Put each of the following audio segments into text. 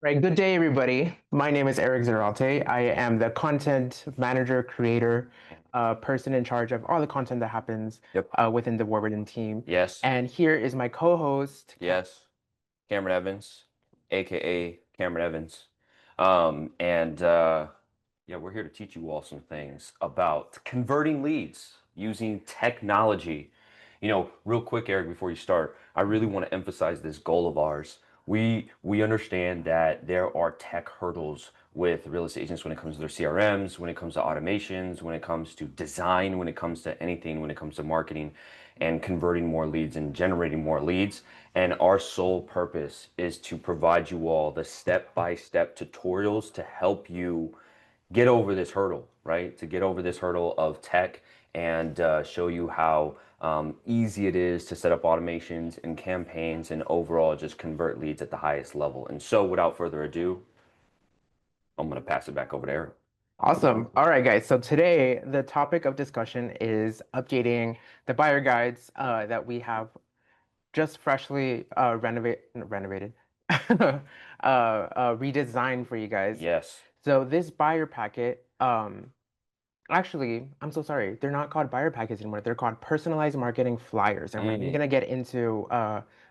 Right, good day, everybody. My name is Erick Zeralte. I am the content manager, creator, person in charge of all the content that happens Yep. within the Warburton team. Yes. And here is my co-host, Yes. Cameron Evans, aka Cameron Evans. And yeah, we're here to teach you all some things about converting leads using technology. Real quick, Eric, before you start, I really want to emphasize this goal of ours. We understand that there are tech hurdles with real estate agents when it comes to their CRMs, when it comes to automations, when it comes to design, when it comes to anything, when it comes to marketing and converting more leads and generating more leads. And our sole purpose is to provide you all the step-by-step tutorials to help you get over this hurdle, right? To get over this hurdle of tech and show you how easy it is to set up automations and campaigns and overall just convert leads at the highest level. And so without further ado, I'm going to pass it back over to Eric. awesome. All right, guys. So today, the topic of discussion is updating the buyer guides that we have just freshly renovated, redesigned for you guys. Yes. So this buyer packet, actually, I'm so sorry. They're not called buyer packets anymore. They're called personalized marketing flyers. And we're Mm-hmm. gonna get into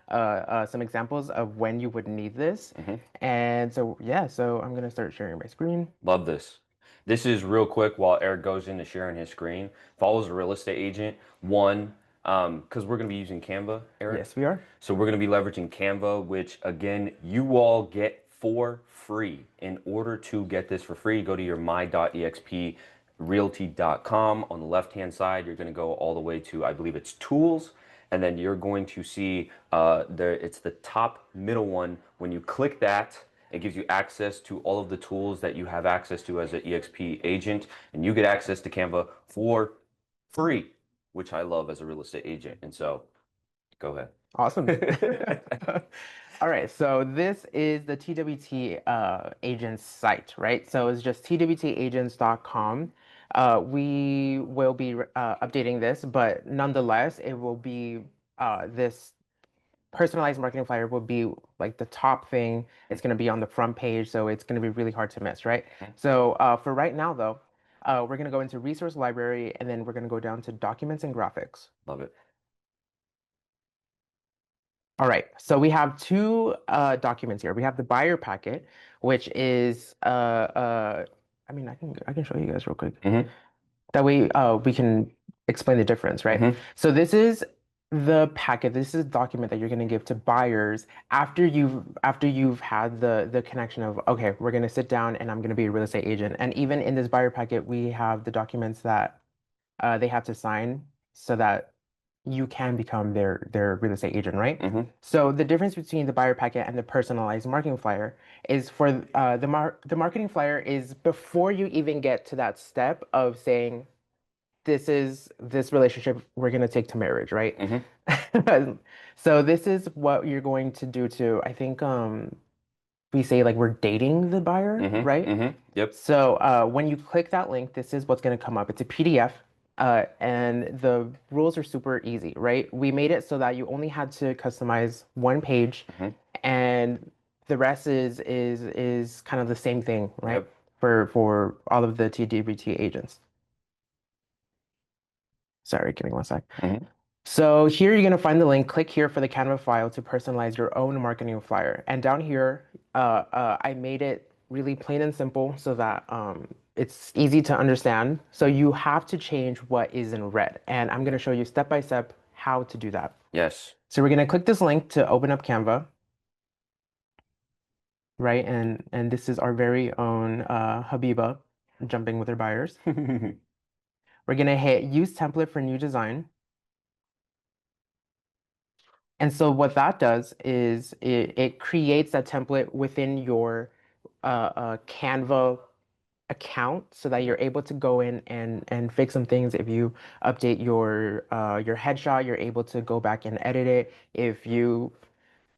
some examples of when you would need this. Mm-hmm. And so, yeah, so I'm gonna start sharing my screen. Love this. This is real quick while Eric goes into sharing his screen. Follows a real estate agent. One, because we're going to be using Canva, Eric. Yes, we are. So we're going to be leveraging Canva, which again, you all get for free. In order to get this for free, go to your my.exp realty.com. On the left-hand side, you're going to go all the way to, I believe it's tools. And then you're going to see it's the top middle one. When you click that, it gives you access to all of the tools that you have access to as an EXP agent, and you get access to Canva for free, which I love as a real estate agent. And so, go ahead. Awesome. All right, so this is the TWT agents site, right? So it's just twtagents.com. We will be updating this, but nonetheless, it will be this personalized marketing flyer will be like the top thing. It's going to be on the front page, so it's going to be really hard to miss, right? So for right now, though, we're going to go into resource library, and then we're going to go down to documents and graphics. Love it. All right, so we have two documents here. We have the buyer packet, which is I mean, I can show you guys real quick. Mm-hmm. That way we can explain the difference, right? Mm-hmm. So this is the packet. This is a document that you're going to give to buyers after you've had the connection of, okay, we're going to sit down and I'm going to be a real estate agent. And even in this buyer packet, we have the documents that they have to sign so that you can become their real estate agent, right? Mm-hmm. So the difference between the buyer packet and the personalized marketing flyer is for the marketing flyer is before you even get to that step of saying this relationship we're going to take to marriage, right? Mm-hmm. So this is what you're going to do to, I think we say like we're dating the buyer, Mm-hmm. right? Mm-hmm. Yep. So when you click that link, this is what's going to come up. It's a PDF, and the rules are super easy, right? We made it so that you only had to customize one page, Mm-hmm. and the rest is kind of the same thing, right? Yep. For all of the TWT agents. Sorry, give me one sec. Mm-hmm. So here you're going to find the link. Click here for the Canva file to personalize your own marketing flyer. And down here, I made it really plain and simple so that it's easy to understand. So you have to change what is in red. And I'm going to show you step by step how to do that. Yes. So we're going to click this link to open up Canva. Right, and this is our very own Habiba jumping with her buyers. We're going to hit use template for new design. And so what that does is it creates that template within your Canva account so that you're able to go in and fix some things. If you update your headshot, you're able to go back and edit it. If you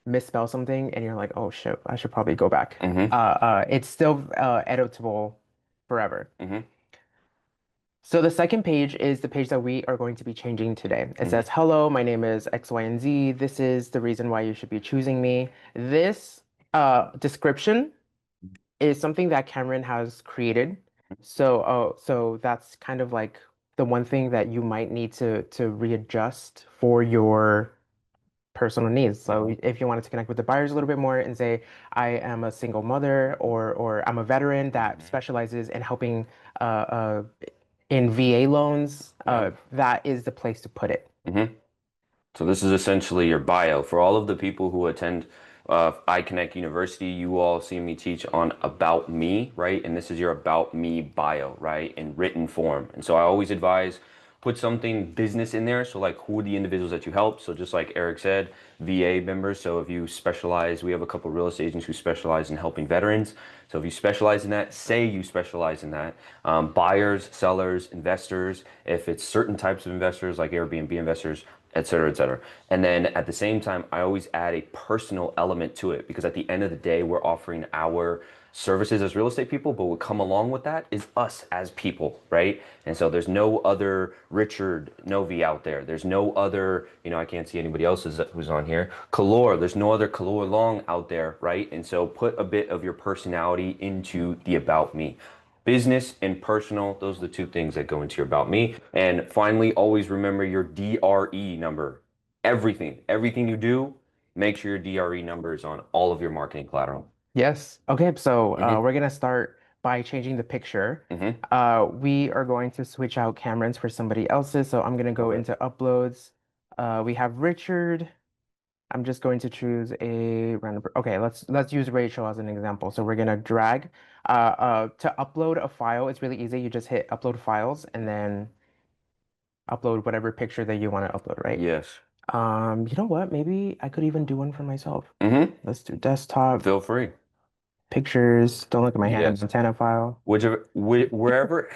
misspell something and you're like, oh shit, I should probably go back. Mm-hmm. It's still editable forever. Mm-hmm. So the second page is the page that we are going to be changing today. It says, hello, my name is X, Y, and Z. This is the reason why you should be choosing me. This description is something that Cameron has created. So that's kind of like the one thing that you might need to readjust for your personal needs. So if you wanted to connect with the buyers a little bit more and say, I am a single mother or I'm a veteran that Mhm. specializes in helping uh, uh, in VA loans, Yeah. that is the place to put it. Hmm. So this is essentially your bio. For all of the people who attend ICONNCT University, you all see me teach on About Me, right? And this is your About Me bio, right? In written form. And so I always advise put something business in there. So like who are the individuals that you help? So just like Eric said, VA members. So if you specialize, we have a couple of real estate agents who specialize in helping veterans. So if you specialize in that, say you specialize in that. Buyers, sellers, investors, if it's certain types of investors like Airbnb investors, et cetera, et cetera. And then at the same time, I always add a personal element to it because at the end of the day, we're offering our services as real estate people, but what come along with that is us as people, right? And so there's no other Richard Novi out there. There's no other, I can't see anybody else who's on here. Kalor, there's no other Kalor Long out there, right? And so put a bit of your personality into the About Me. Business and personal, those are the two things that go into your About Me. And finally, always remember your DRE number. Everything you do, make sure your DRE number is on all of your marketing collateral. Yes. Okay, so Mm-hmm. we're gonna start by changing the picture. Mm-hmm. We are going to switch out Cameron's for somebody else's. So I'm gonna go Love it. into uploads. We have Richard. I'm just going to choose a random. Okay, let's use Rachel as an example. So we're gonna drag. To upload a file, it's really easy. You just hit upload files and then upload whatever picture that you want to upload, right? Yes. You know what? Maybe I could even do one for myself. Mm-hmm. Let's do desktop, Feel free. pictures. Don't look at my Hannah Yes. Montana file. Wherever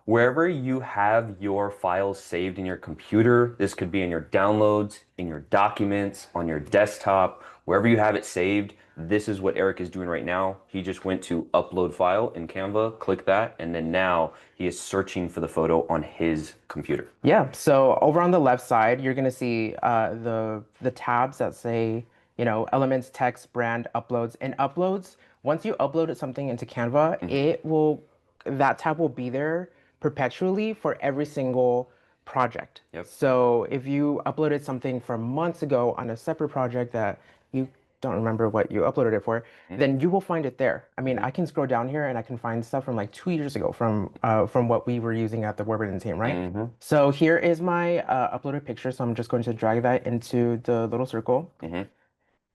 wherever you have your files saved in your computer, this could be in your downloads, in your documents, on your desktop, wherever you have it saved. This is what Eric is doing right now. He just went to upload file in Canva, click that, and then now he is searching for the photo on his computer. Yeah, so over on the left side, you're gonna see the tabs that say, elements, text, brand, uploads. And uploads, once you upload something into Canva, Hmm. that tab will be there perpetually for every single project. Yep. So if you uploaded something from months ago on a separate project that you don't remember what you uploaded it for, then you will find it there. I mean, Mm-hmm. I can scroll down here and I can find stuff from like 2 years ago from what we were using at the Warburton team, right? Mm-hmm. So here is my uploaded picture. So I'm just going to drag that into the little circle. Mm-hmm.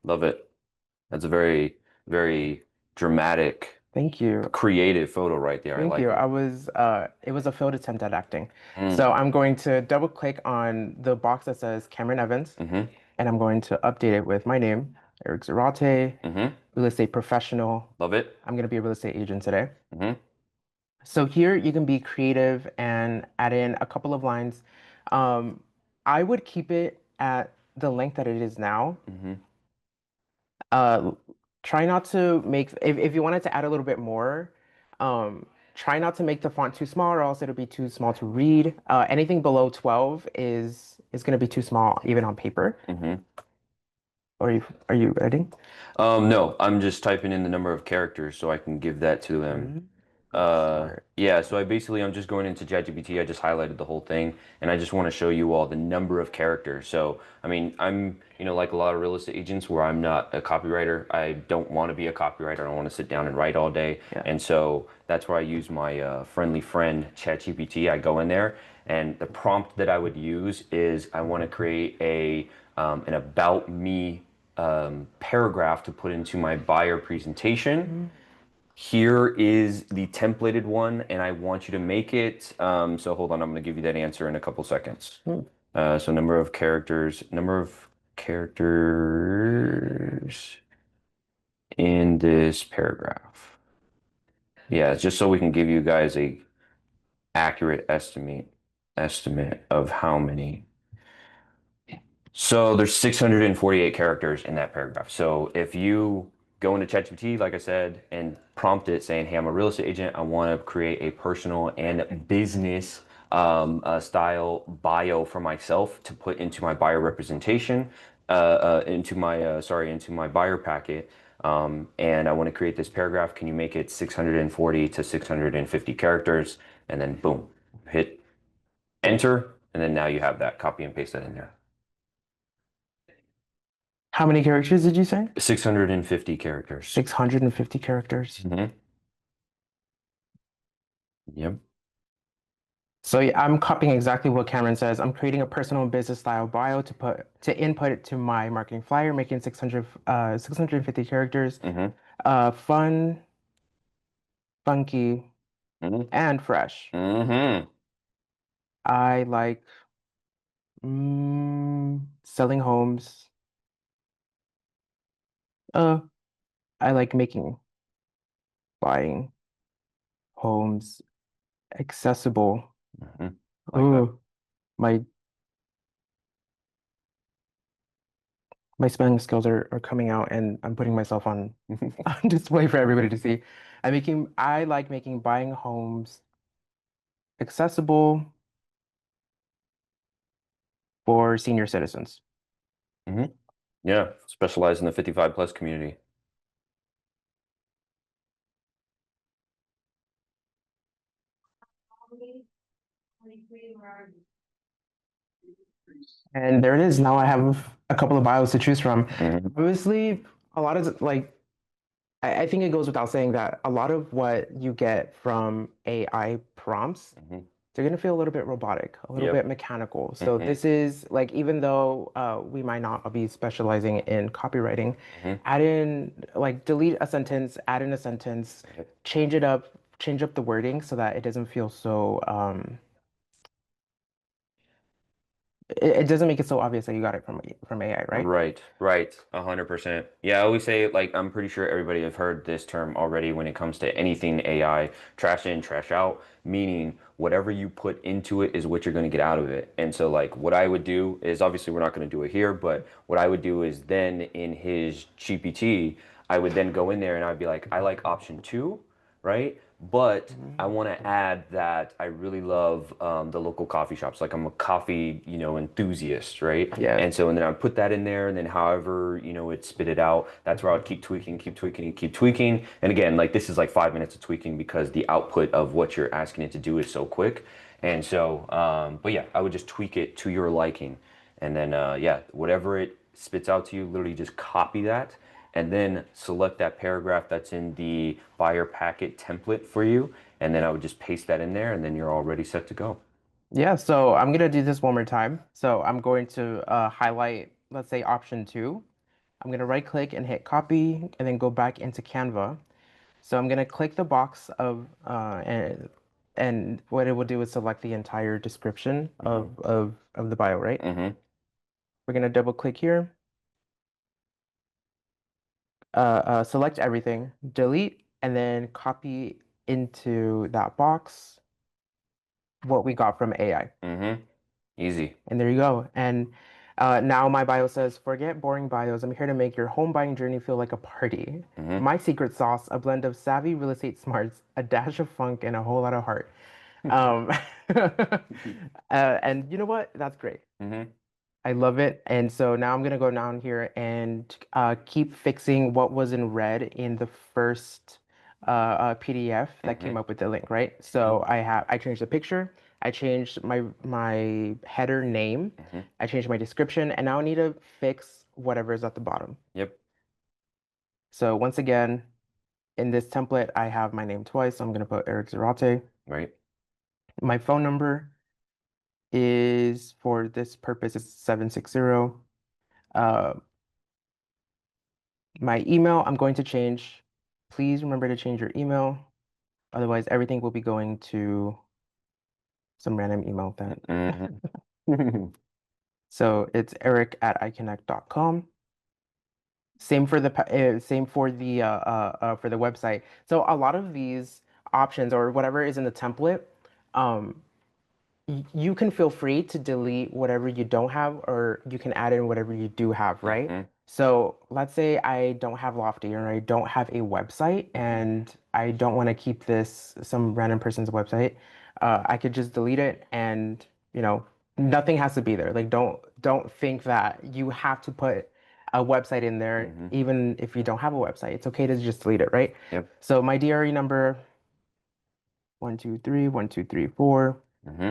Love it. That's a very, very dramatic, Thank you. creative photo right there. I Thank like you. it. It was a failed attempt at acting. Mm. So I'm going to double click on the box that says Cameron Evans, Mm-hmm. and I'm going to update it with my name, Erick Zarate, Mm-hmm. real estate professional. Love it. I'm going to be a real estate agent today. Mm-hmm. So here you can be creative and add in a couple of lines. Um, I would keep it at the length that it is now. Mm-hmm. Uh, Try not to make if you wanted to add a little bit more, try not to make the font too small or else it'll be too small to read. Anything below 12 is going to be too small even on paper. Mm-hmm. Are you editing? No, I'm just typing in the number of characters so I can give that to them. Mm, Smart. Yeah, so I'm just going into ChatGPT. I just highlighted the whole thing, and I just want to show you all the number of characters. So, I mean, I'm, like a lot of real estate agents where I'm not a copywriter. I don't want to be a copywriter. I don't want to sit down and write all day. Yeah. And so that's where I use my friendly friend, ChatGPT. I go in there, and the prompt that I would use is I want to create an about me paragraph to put into my buyer presentation. Here is the templated one, and I want you to make it. So hold on, I'm going to give you that answer in a couple seconds. Mm. So number of characters in this paragraph. Yeah, it's just so we can give you guys a accurate estimate of how many. So there's 648 characters in that paragraph. So if you go into ChatGPT, like I said, and prompt it saying, "Hey, I'm a real estate agent. I want to create a personal and business style bio for myself to put into my buyer representation, into my buyer packet." And I want to create this paragraph. Can you make it 640 to 650 characters? And then boom, hit enter, and then now you have that. Copy and paste that in there. How many characters did you say? 650 characters. 650 characters. Mm-hmm. Yep. So yeah, I'm copying exactly what Cameron says. I'm creating a personal and business style bio to input it to my marketing flyer, making 650 characters. Mm-hmm. Fun, funky, Mm-hmm. and fresh. Mm-hmm. I like selling homes. Uh, I like buying homes accessible. Mm-hmm. Like that. Ooh, my my spelling skills are coming out and I'm putting myself on, on display for everybody to see. I like making buying homes accessible for senior citizens. Mm-hmm. Yeah. Specialize in the 55 plus community. And there it is. Now I have a couple of bios to choose from. Mm-hmm. Obviously, a lot of like I think it goes without saying that a lot of what you get from AI prompts, Mm-hmm. they're going to feel a little bit robotic, a little Yep. bit mechanical. So Mm-hmm. this is like, even though we might not be specializing in copywriting, Mm-hmm. add in like delete a sentence, add in a sentence, Yep. change up the wording so that it doesn't feel so it doesn't make it so obvious that you got it from AI, right? Right, right, 100%. Yeah, I always say, like, I'm pretty sure everybody have heard this term already when it comes to anything AI, trash in, trash out, meaning whatever you put into it is what you're going to get out of it. And so, like, what I would do is obviously we're not going to do it here, but what I would do is then in his GPT, I would then go in there and I'd be like, I like option two, right? But I want to add that I really love the local coffee shops. Like I'm a coffee, enthusiast, right? Yeah. And then I would put that in there, and then however, it spit it out. That's where I would keep tweaking, keep tweaking, and keep tweaking. And again, like this is like 5 minutes of tweaking because the output of what you're asking it to do is so quick. And so, but yeah, I would just tweak it to your liking, and then yeah, whatever it spits out to you, literally just copy that and then select that paragraph that's in the buyer packet template for you. And then I would just paste that in there and then you're all ready set to go. Yeah, so I'm gonna do this one more time. So I'm going to highlight, let's say option two. I'm gonna right click and hit copy and then go back into Canva. So I'm gonna click the box of and what it will do is select the entire description Mm-hmm. of the bio, right? Mm-hmm. We're gonna double click here, select everything, delete, and then copy into that box what we got from AI. Mm-hmm. Easy. And there you go. And now my bio says, forget boring bios. I'm here to make your home buying journey feel like a party. Mm-hmm. My secret sauce, a blend of savvy real estate smarts, a dash of funk, and a whole lot of heart. Um, and you know what? That's great. Mm-hmm. I love it. And so now I'm gonna go down here and keep fixing what was in red in the first PDF that Mm-hmm. came up with the link, right? Mm-hmm. So I changed the picture, I changed my header name, Mm-hmm. I changed my description, and now I need to fix whatever is at the bottom. Yep. So once again, in this template, I have my name twice. So I'm gonna put Erick Zarate. Right. My phone number is for this purpose is 760. Uh, My email, I'm going to change. Please remember to change your email. Otherwise, everything will be going to some random email that. Mm-hmm. So it's Erick at ICONNCT.com. Same for the website. So a lot of these options or whatever is in the template, um, you can feel free to delete whatever you don't have, or you can add in whatever you do have, right? Mm-hmm. So let's say I don't have Lofty or I don't have a website Mm-hmm. and I don't want to keep this some random person's website. I could just delete it and, nothing has to be there. Like don't think that you have to put a website in there, Mm-hmm. even if you don't have a website. It's okay to just delete it, right? Yep. So my DRE number, 123, 1234. Mm-hmm.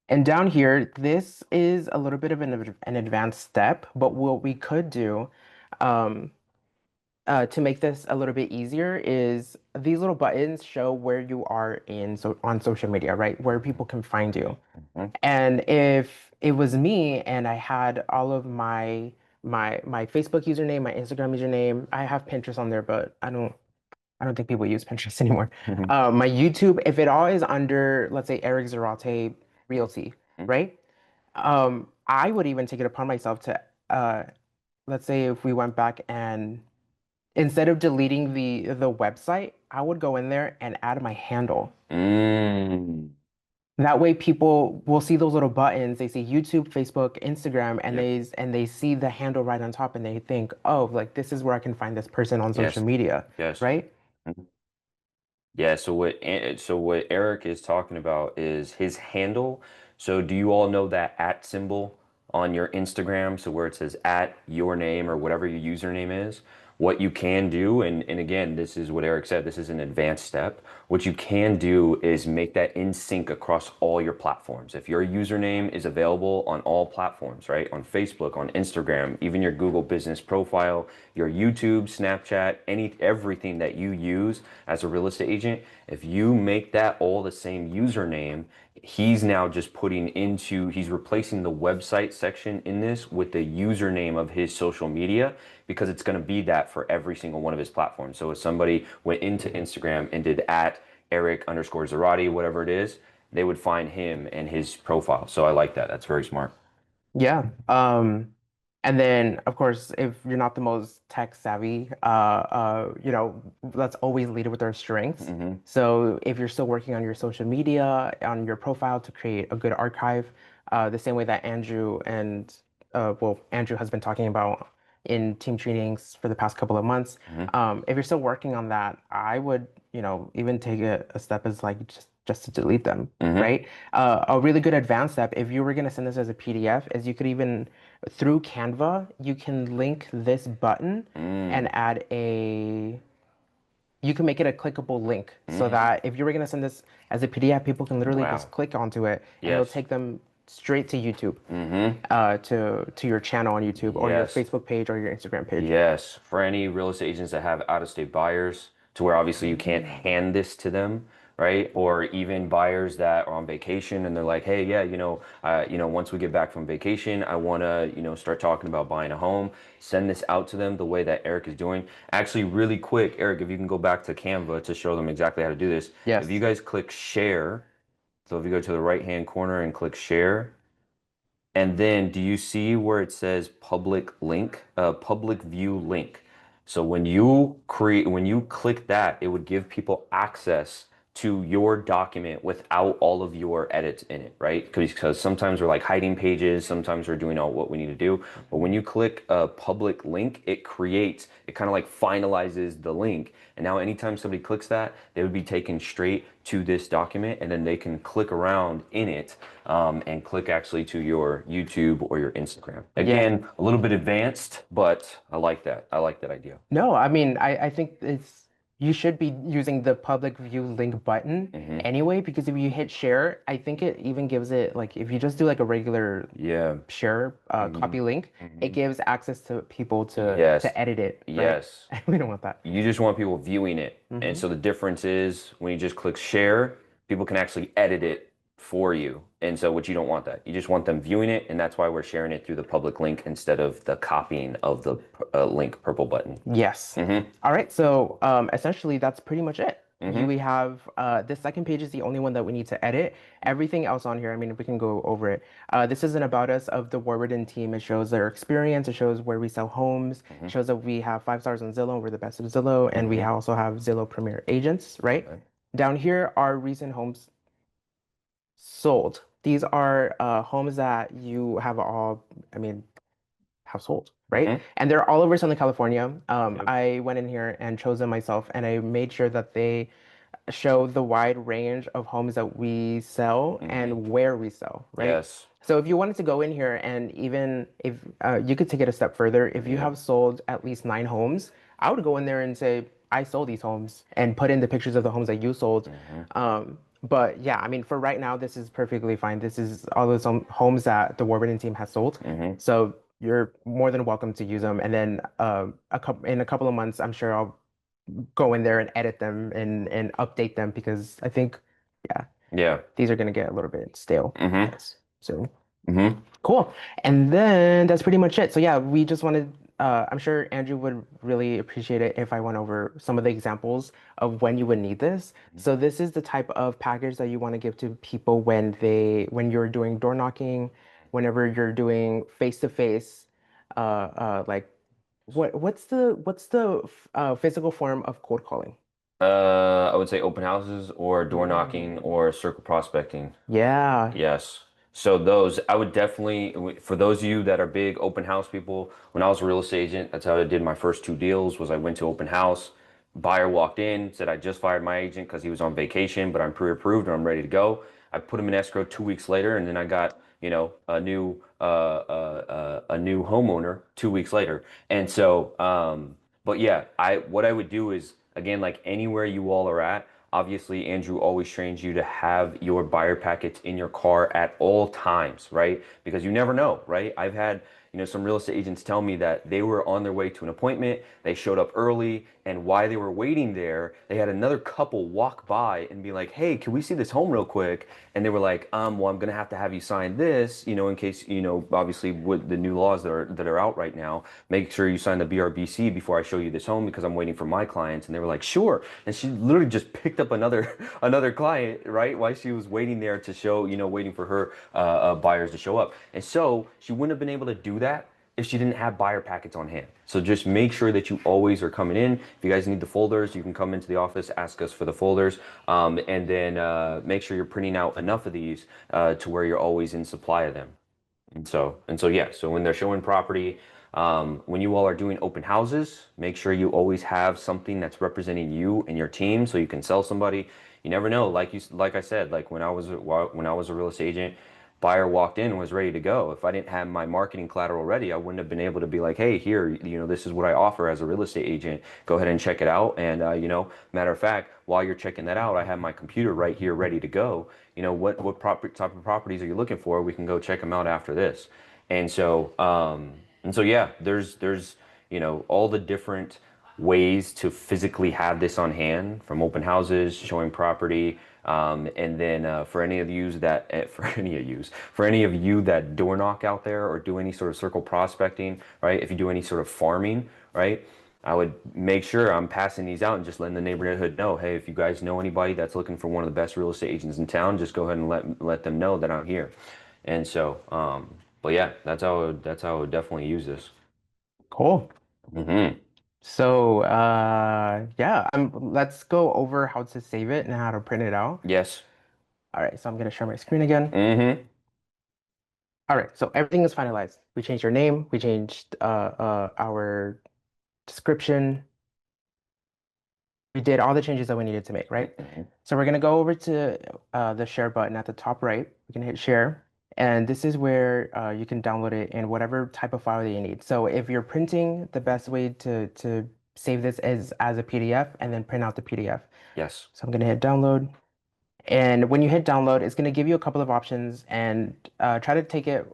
And down here, this is a little bit of an advanced step, but what we could do um, to make this a little bit easier is these little buttons show where you are on social media, right? Where people can find you. Mm-hmm. And if it was me and I had all of my Facebook username, my Instagram username, I have Pinterest on there, but I don't think people use Pinterest anymore. My YouTube, if it all is under, let's say, Erick Zarate Realty, right? I would even take it upon myself to, let's say, if we went back and instead of deleting the website, I would go in there and add my handle. Mm. That way, people will see those little buttons. They see YouTube, Facebook, Instagram, and Yep. they see the handle right on top, and they think, oh, like this is where I can find this person on social Yes. media, Yes. right? Yeah, so what Eric is talking about is his handle. So do you all know that at symbol on your Instagram? So where it says at your name or whatever your username is, what you can do, and again, this is what Eric said, this is an advanced step. What you can do is make that in sync across all your platforms. If your username is available on all platforms, right? On Facebook, on Instagram, even your Google business profile, your YouTube, Snapchat, everything that you use as a real estate agent, if you make that all the same username, he's now just he's replacing the website section in this with the username of his social media because it's going to be that for every single one of his platforms. So if somebody went into Instagram and did at Erick underscore Zarate, whatever it is, they would find him and his profile. So I like that. That's very smart. Yeah. And then of course, if you're not the most tech savvy, let's always lead with our strengths. Hmm. So if you're still working on your social media, on your profile to create a good archive, the same way that Andrew has been talking about in team trainings for the past couple of months. Hmm. If you're still working on that, I would, even take a step as like just to delete them, Hmm. right? A really good advanced step, if you were going to send this as a PDF, is you could even, through Canva, you can link this button and Mm. you can make it a clickable link so Mm. that if you were going to send this as a PDF, people can literally just Wow. click onto it and it'll Yes. take them straight to YouTube, Hmm. to your channel on YouTube or your Yes. Facebook page or your Instagram page. Yes, for any real estate agents that have out-of-state buyers, to where obviously you can't hand this to them, right? Or even buyers that are on vacation and they're like, "Hey, yeah, once we get back from vacation, I want to, start talking about buying a home." Send this out to them the way that Eric is doing. Actually, really quick, Eric, if you can go back to Canva to show them exactly how to do this. If you Yes. guys click share, so if you go to the right-hand corner and click share, and then do you see where it says public link, public view link? So when you click that, it would give people access to your document without all of your edits in it, right? Because sometimes we're like hiding pages, sometimes we're doing all what we need to do. But when you click a public link, it kind of like finalizes the link. And now anytime somebody clicks that, they would be taken straight to this document and then they can click around in it and click actually to your YouTube or your Instagram. Yeah. Again, a little bit advanced, but I like that. I like that idea. No, I mean, I think you should be using the public view link button Hmm. anyway, because if you hit share, I think it even gives it like if you just do like a regular Yeah. share Hmm. copy link, it Hmm. gives access to people Yes. to edit it, right? Yes. We don't want that. You just want people viewing it. And Hmm. so the difference is when you just click share, people can actually edit it for you. And so what you don't want that. You just want them viewing it, and that's why we're sharing it through the public link instead of the copying of the link purple button. Yes. Hmm. All right, so essentially that's pretty much it. Hmm. We have this second page is the only one that we need to edit. Everything else on here, I mean, we can go over it. This is an about us of the Warburton team. It shows their experience. It shows where we sell homes. It Hmm. shows that we have 5 stars on Zillow. We're the best of Zillow, and we Hmm. also have Zillow Premier agents, right? Okay. Down here are recent homes sold. These are homes that you have all, I mean, have sold, right? Hmm. And they're all over Southern California. Yep. I went in here and chose them myself, and I made sure that they show the wide range of homes that we sell Hmm. and where we sell, right? Yes. So if you wanted to go in here and even if you could take it a step further, if you Yeah. have sold at least 9 homes, I would go in there and say, I sold these homes and put in the pictures of the homes that you sold. Hmm. But yeah, I mean, for right now, this is perfectly fine. This is all those homes that the Warburton team has sold. Hmm. So you're more than welcome to use them. And then in a couple of months, I'm sure I'll go in there and edit them and update them because I think, yeah, Yeah. these are going to get a little bit stale. Hmm. Yes. So. Hmm. Cool. And then that's pretty much it. So yeah, we just wanted, I'm sure Andrew would really appreciate it if I went over some of the examples of when you would need this. So this is the type of package that you want to give to people when you're doing door knocking, whenever you're doing face-to-face, like what's the physical form of cold calling? I would say open houses or door knocking Mm. or circle prospecting. Yeah. Yes. So those, I would definitely, for those of you that are big open house people, when I was a real estate agent, that's how I did my first 2 deals was I went to open house. Buyer walked in, said I just fired my agent because he was on vacation, but I'm pre-approved and I'm ready to go. I put him in escrow 2 weeks later, and then I got, a new homeowner 2 weeks later. And so, but yeah, what I would do is again, like anywhere you all are at, obviously, Andrew always trains you to have your buyer packets in your car at all times, right? Because you never know, right? I've had, some real estate agents tell me that they were on their way to an appointment, they showed up early, and while they were waiting there, they had another couple walk by and be like, "Hey, can we see this home real quick?" And they were like, well, I'm gonna have you sign this, in case, obviously with the new laws that are out right now, make sure you sign the BRBC before I show you this home because I'm waiting for my clients." And they were like, "Sure." And she literally just picked up another another client, right? While she was waiting there to show, waiting for her buyers to show up. And so she wouldn't have been able to do that if she didn't have buyer packets on hand. So just make sure that you always are coming in. If you guys need the folders, you can come into the office, ask us for the folders, and then make sure you're printing out enough of these to where you're always in supply of them. And so yeah, so when they're showing property, when you all are doing open houses, make sure you always have something that's representing you and your team so you can sell somebody. You never know, like I said, like when I was a real estate agent, buyer walked in and was ready to go. If I didn't have my marketing collateral ready, I wouldn't have been able to be like, "Hey, here, this is what I offer as a real estate agent. Go ahead and check it out." And matter of fact, while you're checking that out, I have my computer right here ready to go. Type of properties are you looking for? We can go check them out after this. And so yeah, there's all the different ways to physically have this on hand, from open houses, showing property, and then for any of you that door knock out there or do any sort of circle prospecting, right? If you do any sort of farming, right? I would make sure I'm passing these out and just letting the neighborhood know, "Hey, if you guys know anybody that's looking for one of the best real estate agents in town, just go ahead and let them know that I'm here." And so, but yeah, that's how I would definitely use this. Cool. Hmm. So, yeah, let's go over how to save it and how to print it out. Yes. All right, so I'm gonna share my screen again. Hmm. All right, so everything is finalized. We changed our name, we changed our description, we did all the changes that we needed to make, right? Hmm. So we're gonna go over to the share button at the top right. We can hit share, and this is where you can download it in whatever type of file that you need. So if you're printing, the best way to save this is as a PDF and then print out the PDF. Yes. So I'm gonna hit download. And when you hit download, it's going to give you a couple of options and try to take it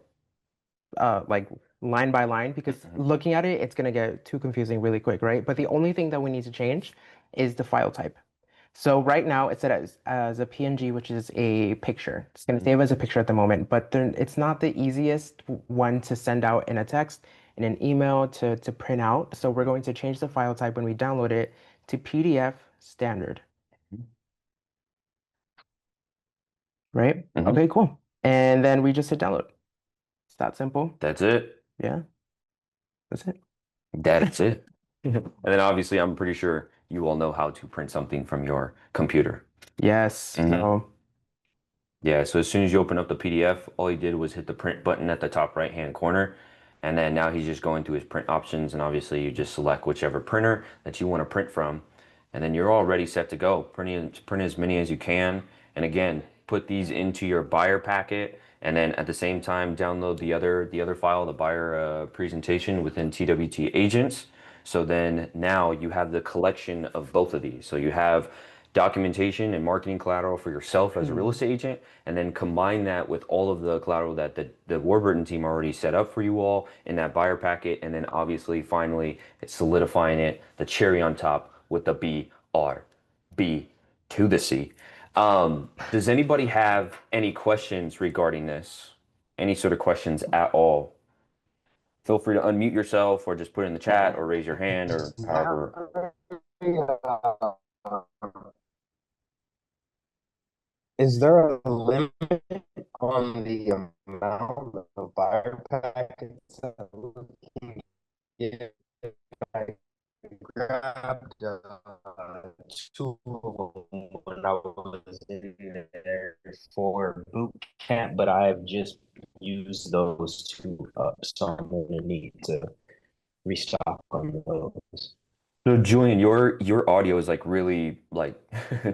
like line by line because Hmm. looking at it, it's going to get too confusing really quick, right? But the only thing that we need to change is the file type. So right now it's set as a PNG, which is a picture. It's going to save as a picture at the moment, but then it's not the easiest one to send out in a text, in an email to print out. So we're going to change the file type when we download it to PDF standard, right? Hmm. Okay, cool. And then we just hit download. It's that simple. That's it. Yeah, that's it. That's it. And then obviously, I'm pretty sure you all know how to print something from your computer. Yes. Hmm. So, Yeah, so as soon as you open up the PDF, all he did was hit the print button at the top right hand corner. And then now he's just going to his print options. And obviously, you just select whichever printer that you want to print from. And then you're all ready, set to go. Print as many as you can. And again, put these into your buyer packet, and then at the same time download the other file, the buyer presentation within TWT agents. So then now you have the collection of both of these. So you have documentation and marketing collateral for yourself as a real Mhm. estate agent, and then combine that with all of the collateral that the Warburton team already set up for you all in that buyer packet, and then obviously finally it's solidifying it, the cherry on top with the BRB to the C. Does anybody have any questions regarding this? Any sort of questions at all? Feel free to unmute yourself or just put it in the chat or raise your hand or however. Is there a limit on the amount of buyer packets that we can get? I grabbed two of them when I was in there for boot camp, but I've just used those two up, so I'm gonna need to restock on those. So Julian, your audio is like really like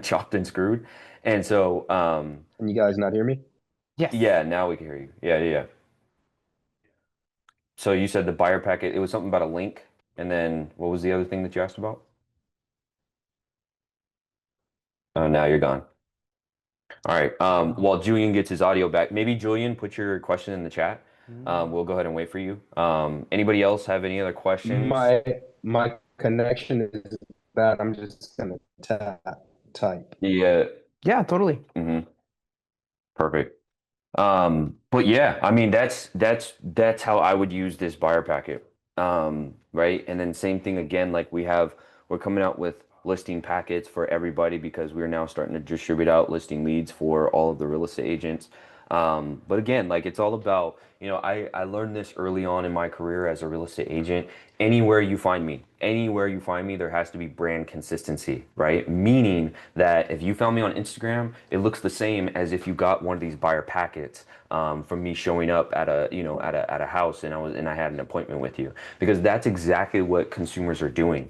chopped and screwed. And so Can you guys not hear me? Yes. yeah, now we can hear you. Yeah, yeah, yeah. So you said the buyer packet, it was something about a link, and then what was the other thing that you asked about? Oh, now you're gone. All right. While Julian gets his audio back, maybe Julian, put your question in the chat. Mm. We'll go ahead and wait for you. Anybody else have any other questions? My connection is bad. I'm just gonna type. Yeah. Yeah, totally. Hmm. Perfect. But yeah, I mean that's how I would use this buyer packet. Right? And then same thing again, like we're coming out with listing packets for everybody because we're now starting to distribute out listing leads for all of the real estate agents. But again, like it's all about, I learned this early on in my career as a real estate agent. Anywhere you find me, there has to be brand consistency, right? Meaning that if you found me on Instagram, it looks the same as if you got one of these buyer packets from me showing up at a house and I had an appointment with you, because that's exactly what consumers are doing.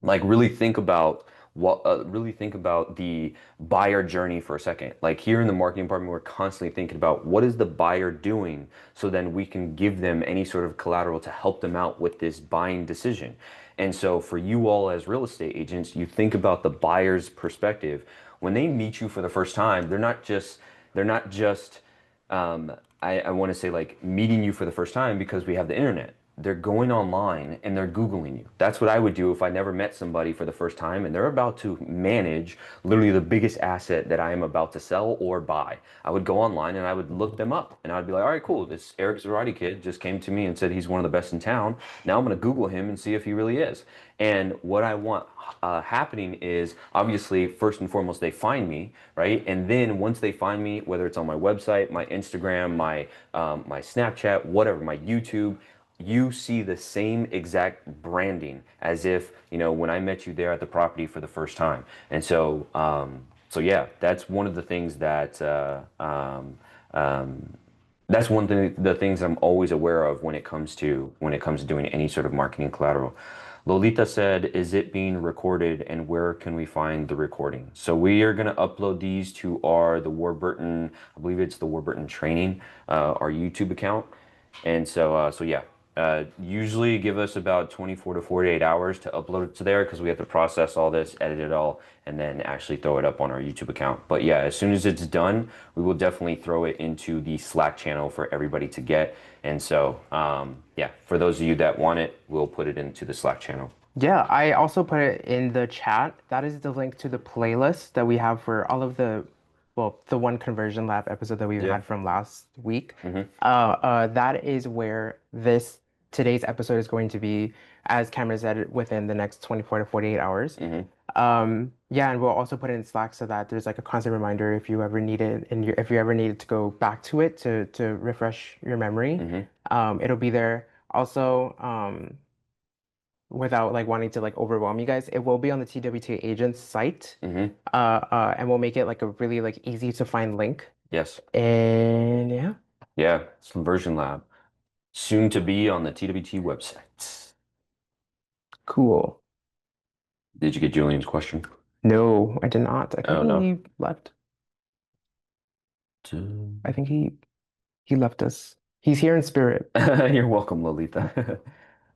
Like really think about the buyer journey for a second. Like here in the marketing department, we're constantly thinking about what is the buyer doing, so then we can give them any sort of collateral to help them out with this buying decision. And so for you all as real estate agents, you think about the buyer's perspective. When they meet you for the first time, they're not just I want to say like meeting you for the first time because we have the internet. They're going online and they're Googling you. That's what I would do if I never met somebody for the first time and they're about to manage literally the biggest asset that I am about to sell or buy. I would go online and I would look them up and I'd be like, all right, cool. This Erick Zarate kid just came to me and said he's one of the best in town. Now I'm going to Google him and see if he really is. And what I want happening is obviously first and foremost they find me, right? And then once they find me, whether it's on my website, my Instagram, my Snapchat, whatever, my YouTube, you see the same exact branding as if when I met you there at the property for the first time. And so yeah, that's one of the things that's one thing, the things I'm always aware of when it comes to doing any sort of marketing collateral. Lolita said, "Is it being recorded, and where can we find the recording?" So we are going to upload these to the Warburton, I believe it's the Warburton Training, our YouTube account. And so yeah, usually give us about 24 to 48 hours to upload it to there because we have to process all this, edit it all, and then actually throw it up on our YouTube account. But yeah, as soon as it's done, we will definitely throw it into the Slack channel for everybody to get. And so, yeah, for those of you that want it, we'll put it into the Slack channel. Yeah, I also put it in the chat. That is the link to the playlist that we have for all of the one conversion lab episode that we Yeah. had from last week. Hmm. That is where today's episode is going to be, as Cameron said, within the next 24 to 48 hours. Hmm. Yeah, and we'll also put it in Slack so that there's like a constant reminder if you ever need it and if you ever needed to go back to it to refresh your memory. Hmm. It'll be there. Also, without like wanting to like overwhelm you guys, it will be on the TWT agents site. Hmm. And we'll make it like a really like easy to find link. Yes. And yeah, Yeah. It's Conversion Lab. Soon to be on the TWT website. cool. Did you get Julian's question? No, I did not. I think Oh, no. he left. I think he left us. He's here in spirit. You're welcome, Lolita.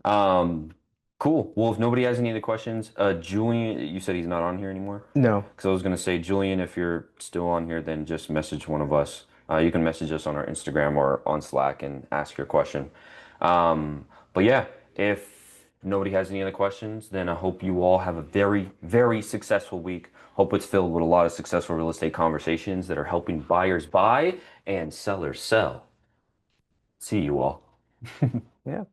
Um, cool. Well, if nobody has any other questions, Julian, you said he's not on here anymore? No. Because I was going to say, Julian, if you're still on here, then just message one of us. You can message us on our Instagram or on Slack and ask your question. But yeah, if nobody has any other questions, then I hope you all have a very, very successful week. Hope it's filled with a lot of successful real estate conversations that are helping buyers buy and sellers sell. See you all. Yeah.